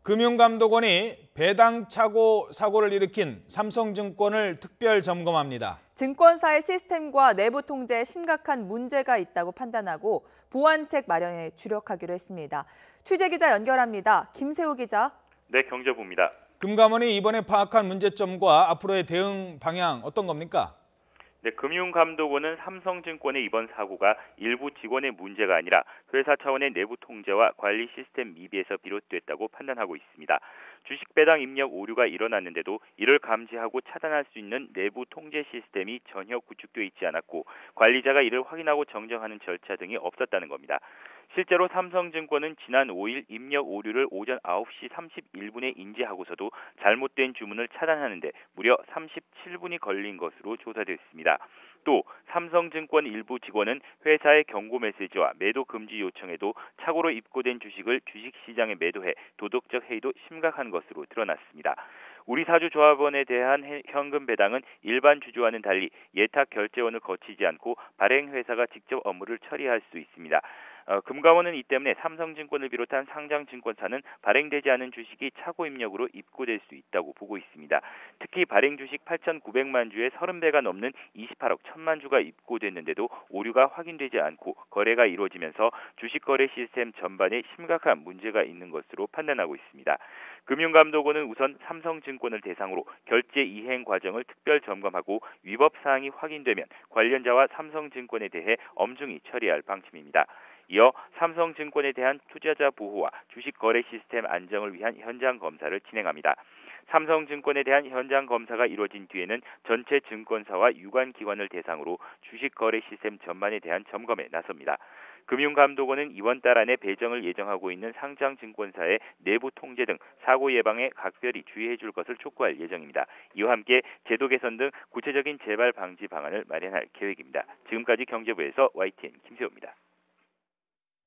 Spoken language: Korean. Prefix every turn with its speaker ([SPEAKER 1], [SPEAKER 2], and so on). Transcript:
[SPEAKER 1] 금융감독원이 배당착오 사고를 일으킨 삼성증권을 특별 점검합니다.
[SPEAKER 2] 증권사의 시스템과 내부 통제에 심각한 문제가 있다고 판단하고 보완책 마련에 주력하기로 했습니다. 취재기자 연결합니다. 김세호 기자.
[SPEAKER 3] 네, 경제부입니다.
[SPEAKER 1] 금감원이 이번에 파악한 문제점과 앞으로의 대응 방향 어떤 겁니까?
[SPEAKER 3] 네, 금융감독원은 삼성증권의 이번 사고가 일부 직원의 문제가 아니라 회사 차원의 내부 통제와 관리 시스템 미비에서 비롯됐다고 판단하고 있습니다. 주식 배당 입력 오류가 일어났는데도 이를 감지하고 차단할 수 있는 내부 통제 시스템이 전혀 구축돼 있지 않았고 관리자가 이를 확인하고 정정하는 절차 등이 없었다는 겁니다. 실제로 삼성증권은 지난 5일 입력 오류를 오전 9시 31분에 인지하고서도 잘못된 주문을 차단하는데 무려 37분이 걸린 것으로 조사됐습니다. 또 삼성증권 일부 직원은 회사의 경고 메시지와 매도 금지 요청에도 착오로 입고된 주식을 주식시장에 매도해 도덕적 해이도 심각한 것으로 드러났습니다. 우리사주조합원에 대한 현금 배당은 일반 주주와는 달리 예탁 결제원을 거치지 않고 발행회사가 직접 업무를 처리할 수 있습니다. 금감원은 이 때문에 삼성증권을 비롯한 상장증권사는 발행되지 않은 주식이 착오 입력으로 입고될 수 있다고 보고 있습니다. 특히 발행 주식 8,900만 주에 30배가 넘는 28억 1천만 주가 입고됐는데도 오류가 확인되지 않고 거래가 이루어지면서 주식거래 시스템 전반에 심각한 문제가 있는 것으로 판단하고 있습니다. 금융감독원은 우선 삼성증권을 대상으로 결제 이행 과정을 특별 점검하고 위법 사항이 확인되면 관련자와 삼성증권에 대해 엄중히 처리할 방침입니다. 이어 삼성증권에 대한 투자자 보호와 주식 거래 시스템 안정을 위한 현장 검사를 진행합니다. 삼성증권에 대한 현장 검사가 이루어진 뒤에는 전체 증권사와 유관 기관을 대상으로 주식 거래 시스템 전반에 대한 점검에 나섭니다. 금융감독원은 이번 달 안에 배정을 예정하고 있는 상장증권사의 내부 통제 등 사고 예방에 각별히 주의해 줄 것을 촉구할 예정입니다. 이와 함께 제도 개선 등 구체적인 재발 방지 방안을 마련할 계획입니다. 지금까지 경제부에서 YTN 김세호입니다.